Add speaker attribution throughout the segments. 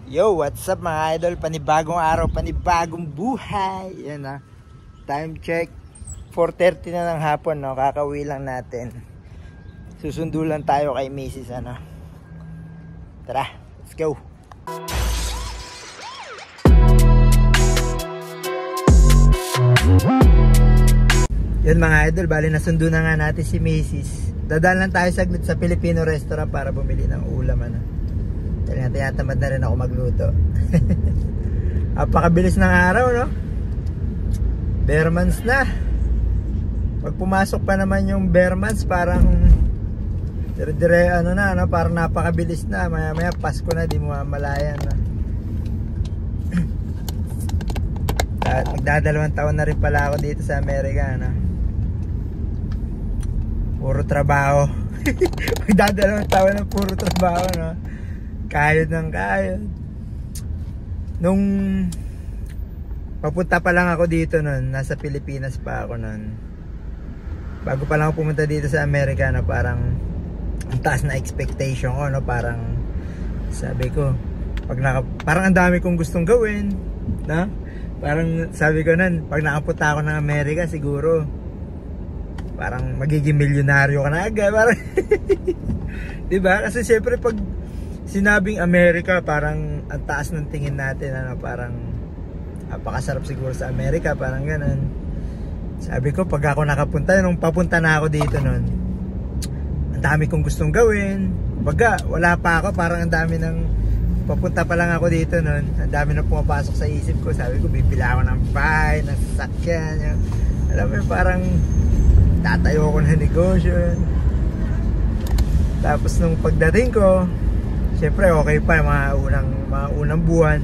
Speaker 1: Yo, what's up mga idol? Panibagong araw, panibagong buhay. Yan na. Time check. 4:30 na ng hapon, no? Kakauwi lang natin. Susundo lang tayo kay Mrs. ano. Tara, let's go. Yan mga idol, bali nasundo na nga natin si Mrs. Dadaan lang tayo saglit sa Filipino restaurant para bumili ng ulam ano. Dahil nga tinatamad na rin ako magluto. Apakabilis ng araw, no? Bare months na. Pag pumasok pa naman yung bare months, parang dire ano na, no? Parang napakabilis na. Maya maya Pasko na, di mo mamalayan na. At magdadalawang taon na rin pala ako dito sa Amerika, no? Puro trabaho. Magdadalawang taon na puro trabaho, no? Kayod ng kayod. Nung papunta pa lang ako dito nun, nasa Pilipinas pa ako nun. Bago pa lang ako pumunta dito sa Amerika, no, parang ang taas na expectation ko, no, parang sabi ko, parang ang dami kong gustong gawin, no? Parang sabi ko nun, pag nakapunta ako ng Amerika, siguro parang magiging milyonaryo ka na agad, parang diba? Kasi syempre pag sinabing Amerika, parang ang taas ng tingin natin, ano, parang napakasarap siguro sa Amerika, parang ganun. Sabi ko, pag ako nakapunta, nung papunta na ako dito nun, ang dami kong gustong gawin. Baga, wala pa ako, parang ang dami ng, papunta pa lang ako dito nun, ang dami na pumapasok sa isip ko. Sabi ko, bibila ako ng bahay, ng sasakyan, alam mo, parang tatayo ako ng negosyo. Tapos nung pagdating ko, syempre okay pa yung mga unang buwan.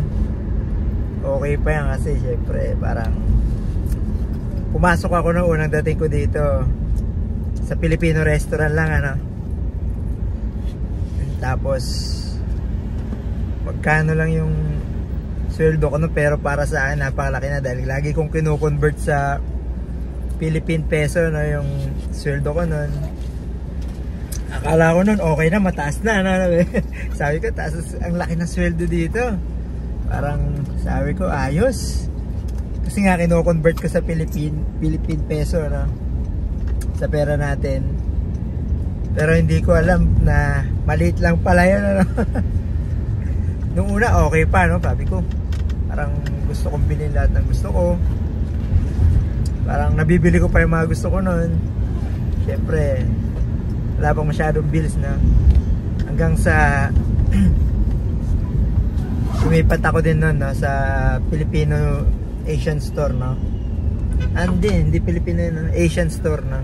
Speaker 1: Okay pa yan kasi syempre parang pumasok ako nung unang dating ko dito sa Filipino restaurant lang ano. Tapos magkano lang yung sweldo ko nun, pero para sa akin napakalaki na dahil lagi kong kino-convert sa Philippine peso, no, yung sweldo ko nun. Akala ko nun okay na, mataas na, ano. Sabi ko, taas, ang laki ng sweldo dito. Parang sabi ko, ayos. Kasi nga kino-convert ko sa Philippine peso, no, sa pera natin. Pero hindi ko alam na maliit lang pala yun, ano. Nung una okay pa, no, sabi ko, parang gusto kong bilhin lahat ng gusto ko. Parang nabibili ko pa yung mga gusto ko nun. Siyempre wala pang masyadong bills na hanggang sa lumipat ako din nun, no, sa Filipino Asian store, no. Hindi Filipino, no, Asian store, no.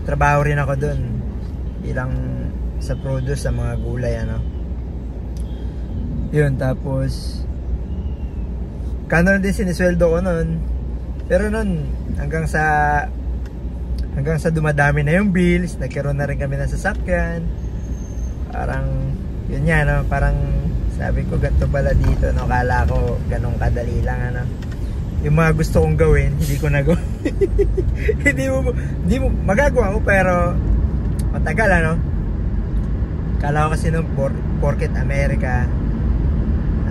Speaker 1: Trabaho rin ako dun bilang sa produce sa mga gulay, ano. Yun, tapos kano din sinisweldo ko nun. Pero nun hanggang sa dumadami na yung bills, nagkaroon na rin kami ng sasakyan. Parang yun yan, no? Parang sabi ko, ganito pala dito, no? Kala ko ganun kadali lang, ano. Yung mga gusto kong gawin, hindi ko nagawa. hindi mo magagawa mo, pero matagal, ano. Kala ko kasi nung porket Amerika,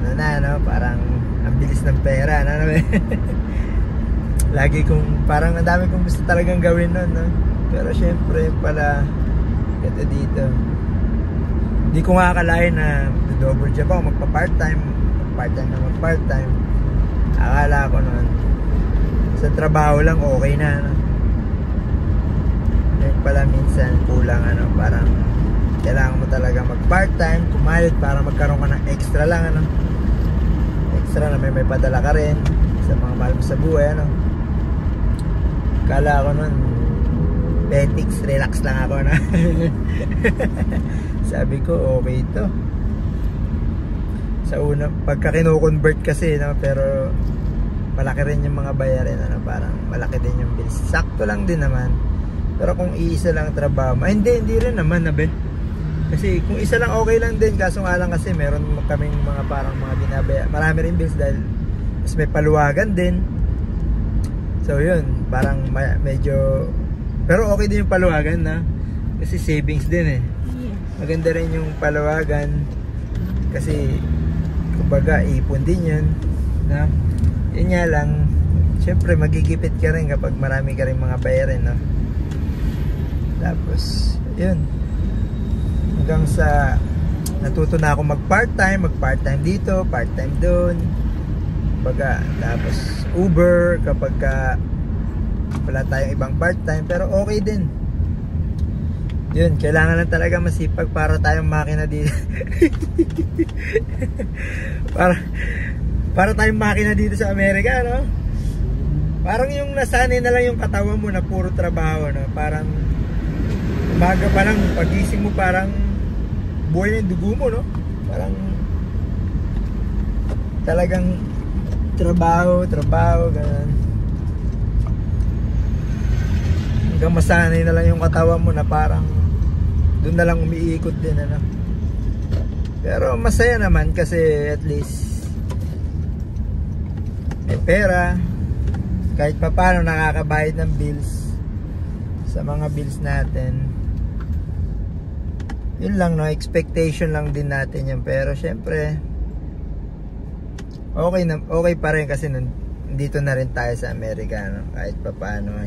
Speaker 1: ano na, no? Parang ang bilis ng pera, ano. Lagi kong, parang ang dami kong gusto talagang gawin nun, no? Pero syempre pala ito dito, hindi ko nga akalain na double job ako, magpa-part-time na mag-part-time. Akala ko nun sa trabaho lang okay na, no? Ngayon pala minsan kulang, ano, parang kailangan mo talaga mag-part-time, kumayod para magkaroon ka ng extra lang, ano? Extra na may padala ka rin sa mga mahal mo sa buhay, ano? Kala ko nun Betix, relax lang ako na. Sabi ko okay ito. Sa una, pagka kino-convert kasi, no, pero malaki rin yung mga bayarin, ano, parang malaki din yung bills. Sakto lang din naman. Pero kung iisa lang trabaho, hindi rin naman, nabe. Kasi kung isa lang okay lang din, kaso nga lang kasi meron kaming mga parang mga binabaya. Marami rin bills dahil mas may paluwagan din. So yun, parang medyo, pero okay din yung paluwagan, na kasi savings din eh. Maganda rin yung paluwagan kasi kumbaga ipon din yun, no? Yun nga lang, syempre magigipit ka rin kapag marami ka rin mga bayarin, no? Tapos yun, hanggang sa natuto na ako mag part-time dito, part-time doon, kumbaga. Tapos Uber kapag wala tayong ibang part-time, pero okay din yun. Kailangan lang talaga masipag para tayong makina dito. para tayong makina dito sa Amerika, no? Parang yung nasanay na lang yung katawan mo na puro trabaho, no? Parang umaga pa lang, pagising mo parang buhay na yung dugo mo, no? Parang talagang trabaho, ganun. Hanggang masanay na lang yung katawan mo na parang doon na lang umiikot din, ano. Pero masaya naman kasi at least may pera, kahit pa paano nakakabayad ng bills sa mga bills natin. Yun lang, no, expectation lang din natin yun. Pero syempre okay pa rin kasi nandito na rin tayo sa Amerika, no? Kahit pa paano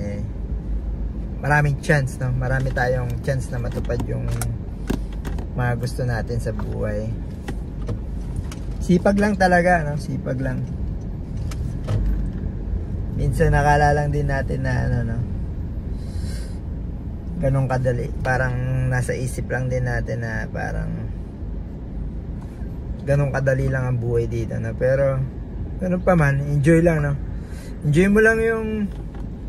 Speaker 1: maraming chance, no? Marami tayong chance na matupad yung mga gusto natin sa buhay. Sipag lang talaga, no? Sipag lang. Minsan nakala lang din natin na no, ganun kadali. Parang nasa isip lang din natin na parang ganun kadali lang ang buhay dito, no? Pero ganun pa man, enjoy lang, no? Enjoy mo lang yung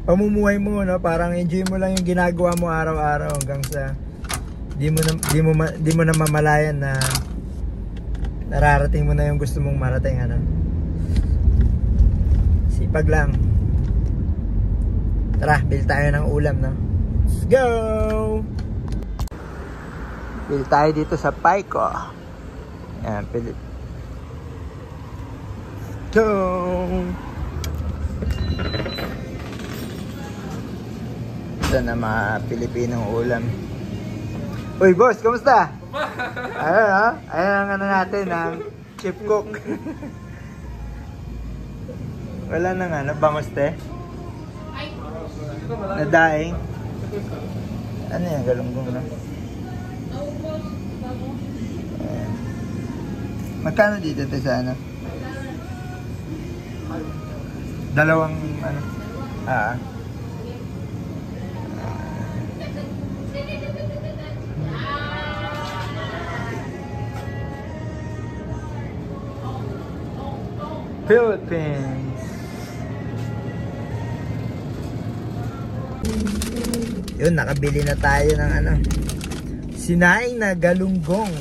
Speaker 1: pamumuhay mo, no? Parang enjoy mo lang yung ginagawa mo araw-araw hanggang sa di mo na mamalayan na nararating mo na yung gusto mong marating, ano? Sipag lang. Tara, bil tayo ng ulam, no? Let's go! Bil tayo dito sa Pico. Ayan, pilit. Go! Ito na mga Pilipinong ulam. Uy, boss, kamusta? Ayun, ha? Ayun ang ano natin, ang chip cook. Wala na nga, nabangos, te? Nadaing. Ano yan, galunggong na? Ayan. Magkano dito, te, sa ano? Dalawang, ano? Philippines. Yun, nakabili na tayo ng ano, sinaing na galunggong.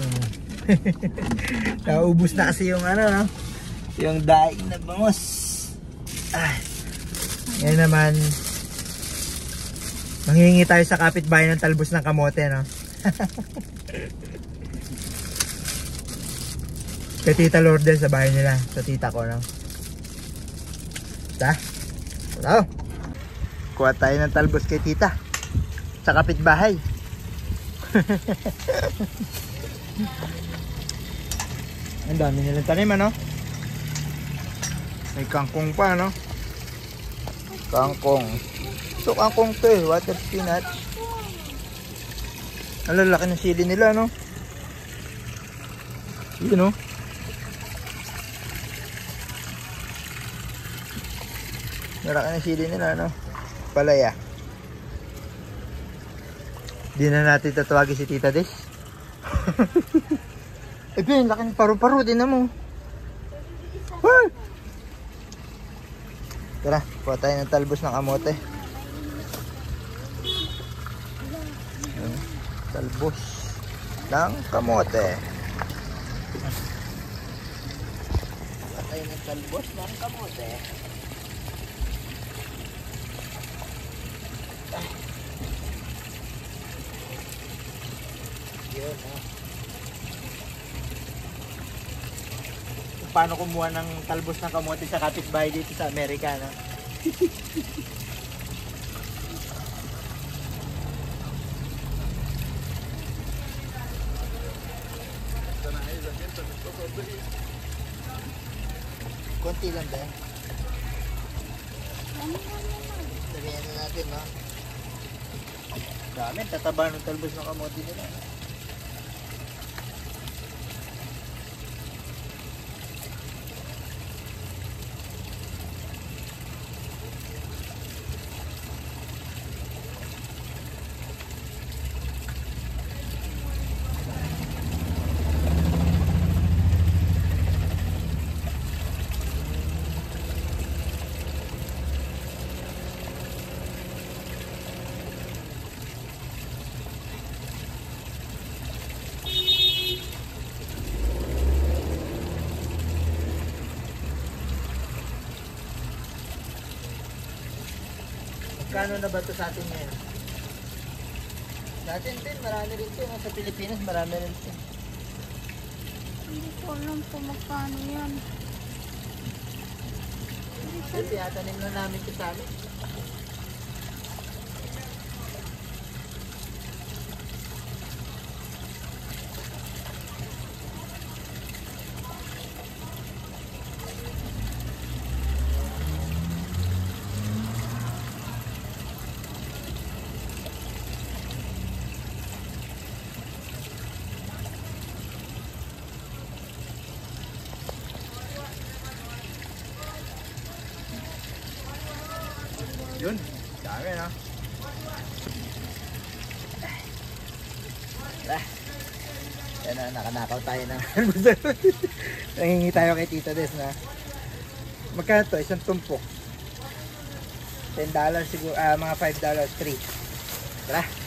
Speaker 1: Naubos na kasi yung ano, no? Yung daing na bangos. Ngayon naman manghihingi tayo sa kapitbahay ng talbos ng kamote, no? Kay Tita Lourdes sa bahay nila, sa tita ko, no? Hello. Kuha tayo ng talbos kay tita sa kapitbahay. Ang dami nilang tanim, ano? May kangkong pa, no? Kangkong. Ito kangkong to, water spinach. Ang lalaki ng sili nila, no? Yun, no? Lalaki ng sili nila, no? Palaya. Di na natin tatawagin si Tita Des. Eh, Ben, laki ng paru-paro din na mo. Tara, kuha tayo ng talbos ng kamote. Talbos ng kamote. Kuha tayo ng talbos ng kamote. Yun, paano kumuha ng talbos ng kamote sa kapitbahay dito sa Amerika, no? Konti lang ba?
Speaker 2: Ano naman?
Speaker 1: Sabihin na natin, no? Dami, tataba ng talbos ng kamote nila. Kano na ba ito sa atin ngayon? Sa atin din, marami rin ito. Sa Pilipinas, marami rin ito.
Speaker 2: Hindi ko alam kung magkano yan.
Speaker 1: Kasi tiyatanim na namin ito sa amin. Yun, dami na. Yan na, nakanakaw tayo ng almusal. Nangingi tayo kay Tita Des na. Magkano to? Isang tumpok. $10 siguro, mga $5 free. Tara.